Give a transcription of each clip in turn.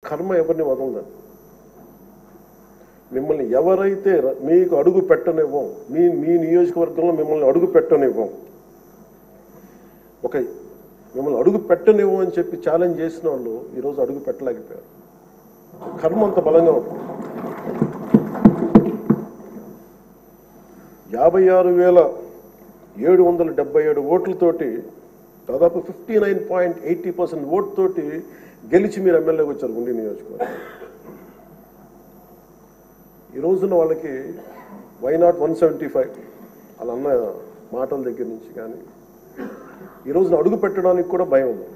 కర్మ ఎవరిని వదలదండి. మిమ్మల్ని ఎవరైతే మీకు అడుగు పెట్టనివ్వం, మీ నియోజకవర్గంలో మిమ్మల్ని అడుగు పెట్టనివ్వం, మిమ్మల్ని అడుగు పెట్టనివ్వం అని చెప్పి ఛాలెంజ్ చేసిన వాళ్ళు ఈరోజు అడుగు పెట్టలేకపోయారు. కర్మ అంత బలంగా ఉంటుంది. 56,777 ఓట్లతోటి దాదాపు 59.80% ఓటుతోటి గెలిచి మీరు ఎమ్మెల్యేకి వచ్చారు గుండి నియోజకవర్గం. ఈ రోజున వాళ్ళకి వైనాట్ 175 అలా అన్న మాటల దగ్గర నుంచి కానీ ఈ రోజున అడుగు పెట్టడానికి కూడా భయం ఉంది.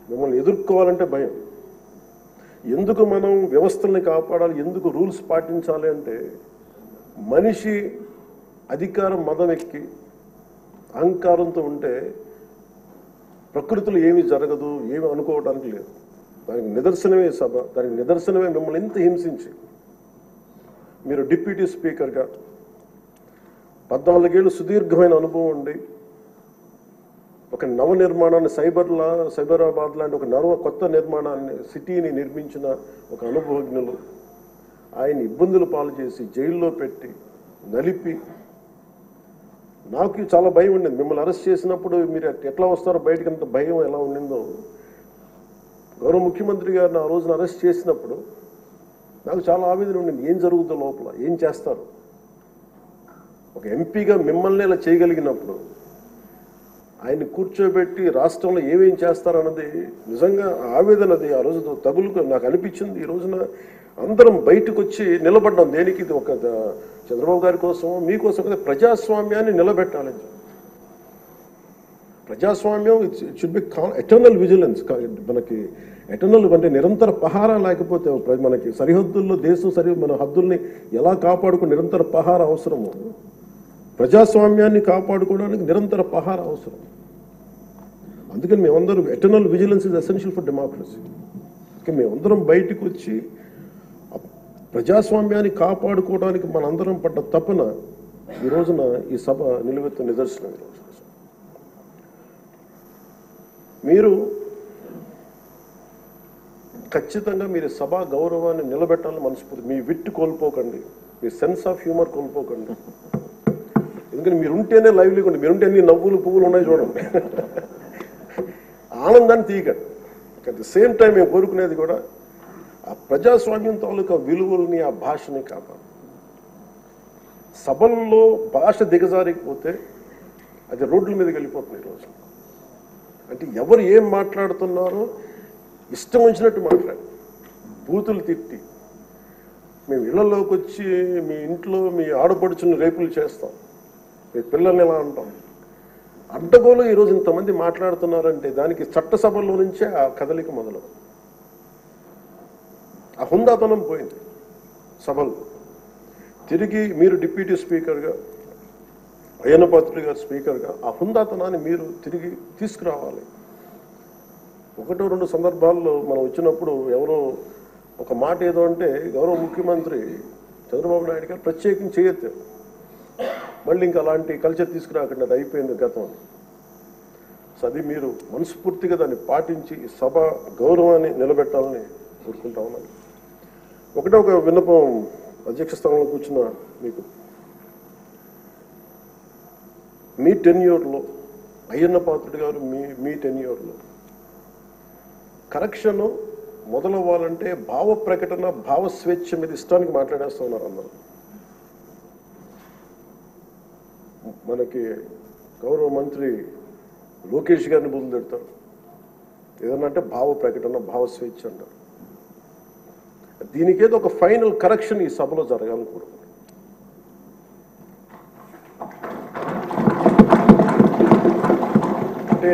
మిమ్మల్ని ఎదుర్కోవాలంటే భయం. ఎందుకు మనం వ్యవస్థల్ని కాపాడాలి, ఎందుకు రూల్స్ పాటించాలి అంటే మనిషి అధికారం మదం ఎక్కి అహంకారంతో ఉంటే ప్రకృతిలో ఏమీ జరగదు, ఏమి అనుకోవడానికి లేదు. దానికి నిదర్శనమే సభ, దానికి నిదర్శనమే మిమ్మల్ని ఎంత హింసించి మీరు డిప్యూటీ స్పీకర్గా 14 ఏళ్ళు సుదీర్ఘమైన అనుభవం ఉండి ఒక నవ నిర్మాణాన్ని సైబరాబాద్ లాంటి ఒక కొత్త నిర్మాణాన్ని సిటీని నిర్మించిన ఒక అనుభవజ్ఞులు ఆయన ఇబ్బందులు పాలు చేసి జైల్లో పెట్టి నలిపి నాకు చాలా భయం ఉండింది. మిమ్మల్ని అరెస్ట్ చేసినప్పుడు మీరు ఎట్లా వస్తారో బయటకు అంత భయం ఎలా ఉండిందో గౌరవ ముఖ్యమంత్రి గారిని ఆ రోజున అరెస్ట్ చేసినప్పుడు నాకు చాలా ఆవేదన ఉండింది. ఏం జరుగుతుందో లోపల, ఏం చేస్తారు? ఒక ఎంపీగా మిమ్మల్ని ఇలా చేయగలిగినప్పుడు ఆయన్ని కూర్చోబెట్టి రాష్ట్రంలో ఏమేం చేస్తారన్నది నిజంగా ఆవేదనది ఆ రోజు తగులుకు నాకు అనిపించింది. ఈ రోజున అందరం బయటకు వచ్చి నిలబడ్డాం. దేనికి? ఇది ఒక చంద్రబాబు గారి కోసం, మీకోసం కదా, ప్రజాస్వామ్యాన్ని నిలబెట్టాలని. ప్రజాస్వామ్యం it should be eternal vigilance. మనకి ఎటర్నల్ అంటే నిరంతర పహారా లేకపోతే మనకి సరిహద్దుల్లో దేశం మన హద్దుల్ని ఎలా కాపాడుకుని నిరంతర పహారా అవసరము. ప్రజాస్వామ్యాన్ని కాపాడుకోవడానికి నిరంతర పహారా అవసరం. అందుకని మేమందరం eternal vigilance is essential for democracy. మేమందరం బయటకు వచ్చి ప్రజాస్వామ్యాన్ని కాపాడుకోవడానికి మనందరం పడ్డ తపన ఈ రోజున ఈ సభ నిలువెత్తు నిదర్శనం. ఈరోజు మీరు ఖచ్చితంగా మీరు సభా గౌరవాన్ని నిలబెట్టాలని మనస్ఫూర్తి. మీ విట్టు కోల్పోకండి, మీ సెన్స్ ఆఫ్ హ్యూమర్ కోల్పోకండి. ఎందుకంటే మీరుంటేనే లైవ్లీగా ఉండి, మీరుంటే ఎన్ని నవ్వులు పువ్వులు ఉన్నాయి చూడండి. ఆనందాన్ని తీయకండి. అట్ ద సేమ్ టైం మేము కోరుకునేది కూడా ఆ ప్రజాస్వామ్యం తాలూకా విలువల్ని, ఆ భాషని కాపాడు. సభల్లో భాష దిగజారిపోతే అది రోడ్ల మీదకి వెళ్ళిపోతుంది ఈరోజు. అంటే ఎవరు ఏం మాట్లాడుతున్నారో ఇష్టం వచ్చినట్టు మాట్లాడి బూతులు తిట్టి మేము ఇళ్లలోకి వచ్చి మీ ఇంట్లో మీ ఆడపడుచుని రేపులు చేస్తాం, మీ పిల్లల్ని ఎలా అంటాం. అడ్డగోలు ఈరోజు ఇంతమంది మాట్లాడుతున్నారంటే దానికి చట్టసభల్లో నుంచే ఆ కదలిక మొదలు. ఆ హుందాతనం పోయింది సభలు. తిరిగి మీరు డిప్యూటీ స్పీకర్గా, అయ్యన్న పాత్రుడు గారు స్పీకర్గా ఆ హుందాతనాన్ని మీరు తిరిగి తీసుకురావాలి. 1-2 సందర్భాల్లో మనం వచ్చినప్పుడు ఎవరో ఒక మాట ఏదో అంటే గౌరవ ముఖ్యమంత్రి చంద్రబాబు నాయుడు గారు ప్రత్యేకించి చేయొద్దు, మళ్ళీ ఇంకా అలాంటి కల్చర్ తీసుకురాకండి, అది అయిపోయింది గతం. సో అది మీరు మనస్ఫూర్తిగా దాన్ని పాటించి సభ గౌరవాన్ని నిలబెట్టాలని కోరుకుంటా ఉన్నాను. ఒక విన్నపం అధ్యక్ష స్థానంలో కూర్చున్న మీకు, మీ టెన్యూర్లో అయ్యన్న పాత్రుడు గారు మీ టెన్యూర్లో కరెక్షన్ మొదలవ్వాలంటే భావ ప్రకటన, భావ స్వేచ్ఛ మీద ఇష్టానికి మాట్లాడేస్తూ ఉన్నారు అందరూ. మనకి గౌరవ మంత్రి లోకేష్ గారిని బుద్ధులు తిడతారు. ఏదన్నా అంటే భావ ప్రకటన, భావ స్వేచ్ఛ అంటారు. దీనికేదో ఒక ఫైనల్ కరెక్షన్ ఈ సభలో జరగాలని కోరుకుంటున్నాను. అంటే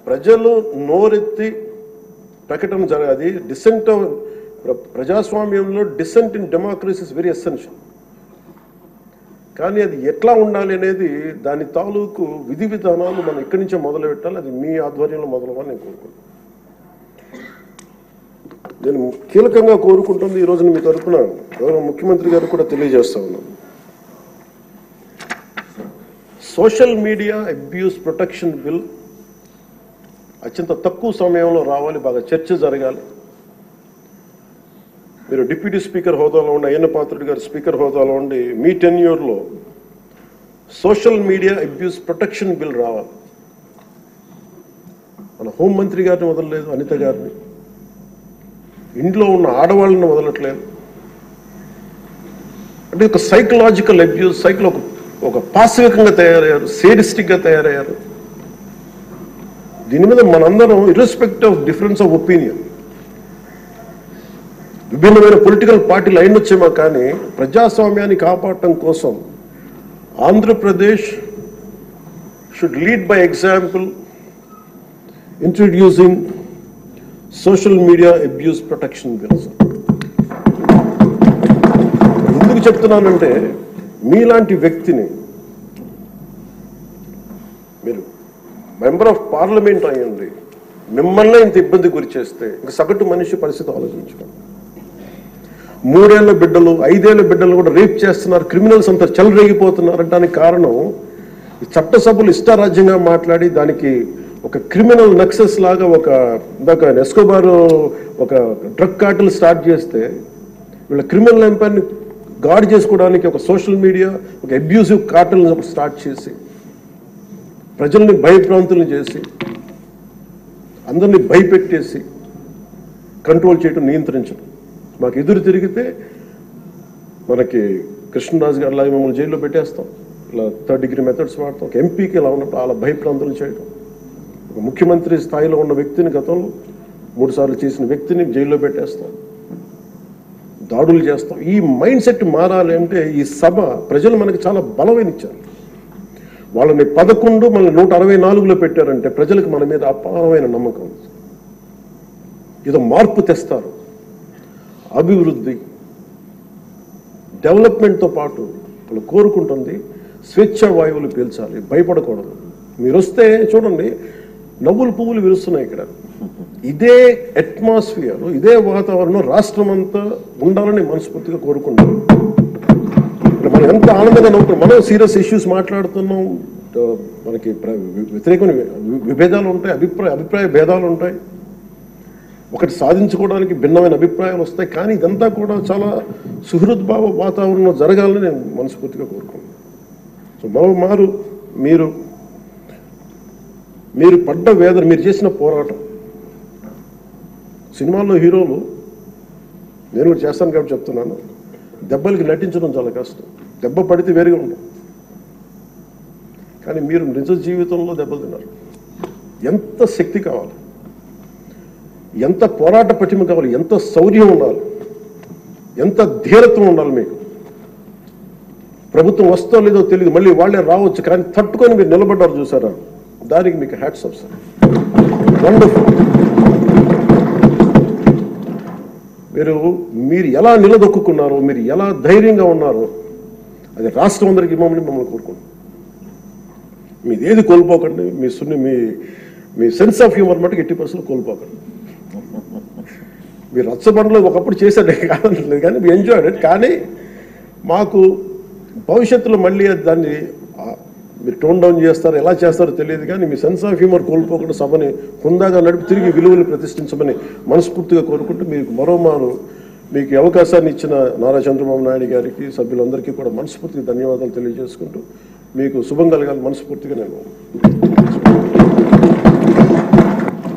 ప్రజలు నోరెత్తి ప్రకటన జరగాలి. డిసెంట్ ప్రజాస్వామ్యంలో dissent in democracy is very essential. కానీ అది ఎట్లా ఉండాలి అనేది దాని తాలూకు విధి విధానాలు మనం ఇక్కడి నుంచే మొదలు పెట్టాలి. అది మీ ఆధ్వర్యంలో మొదలవ్వాలని నేను కోరుకుంటున్నాను. నేను కీలకంగా కోరుకుంటుంది ఈ రోజున మీ తరఫున గౌరవ ముఖ్యమంత్రి గారు కూడా తెలియజేస్తా ఉన్నాను. Social media abuse protection bill ఆ అత్యంత తక్కువ సమయంలో రావాలి, బాగా చర్చ జరగాలి. మీరు డిప్యూటీ స్పీకర్ హోదాలో ఉండి, అయ్యన్న పాత్రుడు గారు స్పీకర్ హోదాలో ఉండి, మీ టెన్యూర్లో social media abuse protection bill రావాలి. మన హోంమంత్రి గారిని వదలలేదు, అనిత గారిని, ఇంట్లో ఉన్న ఆడవాళ్ళని వదలట్లేదు. అంటే ఒక సైకలాజికల్ అబ్యూస్, ఒక పాశవికంగా తయారయ్యారు, సేడిస్టిక్గా తయారయ్యారు. దీని మీద మనందరం irrespective of difference of opinion, విభిన్నమైన పొలిటికల్ పార్టీలు అయినొచ్చేమో కానీ ప్రజాస్వామ్యాన్ని కాపాడటం కోసం Andhra Pradesh should lead by example introducing social media abuse protection bills. ఎందుకు చెప్తున్నానంటే, మీలాంటి వ్యక్తిని, మీరు మెంబర్ ఆఫ్ పార్లమెంట్ అయ్యండి, మిమ్మల్ని ఇంత ఇబ్బంది గురి చేస్తే ఇంక సగటు మనిషి పరిస్థితి ఆలోచించుకోండి. 3 ఏళ్ల బిడ్డలు, 5 ఏళ్ల బిడ్డలు కూడా రేప్ చేస్తున్నారు, క్రిమినల్స్ అంతా చెలరేగిపోతున్నారు. దానికి కారణం ఈ చట్టసభలు ఇష్టారాజ్యంగా మాట్లాడి దానికి ఒక క్రిమినల్ నక్సెస్ లాగా ఇందాక ఎస్కోబార్ ఒక డ్రగ్ కార్టెల్ స్టార్ట్ చేస్తే వీళ్ళ క్రిమినల్ ఎంపైర్ని గార్డ్ చేసుకోవడానికి ఒక సోషల్ మీడియా, ఒక అబ్యూసివ్ కార్టెల్ స్టార్ట్ చేసి ప్రజల్ని భయభ్రాంతులను చేసి అందరినీ భయపెట్టేసి కంట్రోల్ చేయడం, నియంత్రించడం. మాకు ఎదురు తిరిగితే మనకి కృష్ణరాజు గారు లాగా మమ్మల్ని జైల్లో పెట్టేస్తాం, ఇలా 3rd degree మెథడ్స్ వాడతాం. ఒక ఎంపీకి ఇలా ఉన్నప్పుడు అలా భయప్రాంతులు చేయడం, ఒక ముఖ్యమంత్రి స్థాయిలో ఉన్న వ్యక్తిని గతంలో 3 సార్లు చేసిన వ్యక్తిని జైల్లో పెట్టేస్తాం, దాడులు చేస్తాం. ఈ మైండ్ సెట్ మారాలి అంటే ఈ సభ ప్రజలు మనకి చాలా బలమైన ఇచ్చారు. వాళ్ళని 11 మనల్ని 164లో పెట్టారంటే ప్రజలకు మన మీద అపారమైన నమ్మకం. ఏదో మార్పు తెస్తారు. అభివృద్ధి, డెవలప్మెంట్తో పాటు వాళ్ళు కోరుకుంటుంది స్వేచ్ఛ వాయువులు పీల్చాలి, భయపడకూడదు. మీరు వస్తే చూడండి, నవ్వులు పువ్వులు విరుస్తున్నాయి ఇక్కడ. ఇదే అట్మాస్ఫియర్, ఇదే వాతావరణం రాష్ట్రం అంతా ఉండాలని మనస్ఫూర్తిగా కోరుకుంటాం. మనం ఎంత ఆనందంగా నవ్వుతున్నాం. మనం సీరియస్ ఇష్యూస్ మాట్లాడుతున్నాం, మనకి వ్యతిరేకమైన విభేదాలు ఉంటాయి, అభిప్రాయ భేదాలు ఉంటాయి, ఒకటి సాధించుకోవడానికి భిన్నమైన అభిప్రాయాలు వస్తాయి. కానీ ఇదంతా కూడా చాలా సుహృద్భావ వాతావరణంలో జరగాలని నేను మనస్ఫూర్తిగా కోరుకున్నాను. సో మరోమారు మీరు పడ్డ వేదన, మీరు చేసిన పోరాటం, సినిమాల్లో హీరోలు, నేను కూడా చేస్తాను కాబట్టి చెప్తున్నాను, దెబ్బలకి నటించడం చాలా కష్టం. దెబ్బ పడితే వేరుగా ఉండదు. కానీ మీరు నిజ జీవితంలో దెబ్బలు తిన్నారు. ఎంత శక్తి కావాలి, ఎంత పోరాట పటిమ కావాలి, ఎంత శౌర్యం ఉండాలి, ఎంత ధీరత్వం ఉండాలి మీకు. ప్రభుత్వం వస్తో లేదో తెలియదు, మళ్ళీ వాళ్ళే రావచ్చు, కానీ తట్టుకొని మీరు నిలబడ్డారు చూసారా, దానికి మీకు హ్యాట్స్ ఆఫ్ సార్. వండర్ఫుల్. మీరు ఎలా నిలదొక్కున్నారో, మీరు ఎలా ధైర్యంగా ఉన్నారో, అది రాష్ట్రం అందరికీ మమ్మల్ని కోరుకుంటున్నాం. మీది ఏది కోల్పోకండి. మీ సెన్స్ ఆఫ్ హ్యూమర్ మటుకు 80% కోల్పోకండి. మీరు రచ్చబండలో ఒకప్పుడు చేసేది కాదనట్లేదు, కానీ మీ ఎంజాయ్డ్ ఇట్. కానీ మాకు భవిష్యత్తులో మళ్ళీ దాన్ని మీరు టోన్ డౌన్ చేస్తారు, ఎలా చేస్తారో తెలియదు, కానీ మీ సెన్స్ ఆఫ్ హ్యూమర్ కోల్పోకుండా సభని హుందాగా నడిపి తిరిగి విలువలు ప్రతిష్ఠించమని మనస్ఫూర్తిగా కోరుకుంటూ, మీకు మరోమారు మీకు అవకాశాన్ని ఇచ్చిన నారా చంద్రబాబు నాయుడు గారికి, సభ్యులందరికీ కూడా మనస్ఫూర్తిగా ధన్యవాదాలు తెలియజేసుకుంటూ, మీకు శుభం కలగాలి మనస్ఫూర్తిగా నేను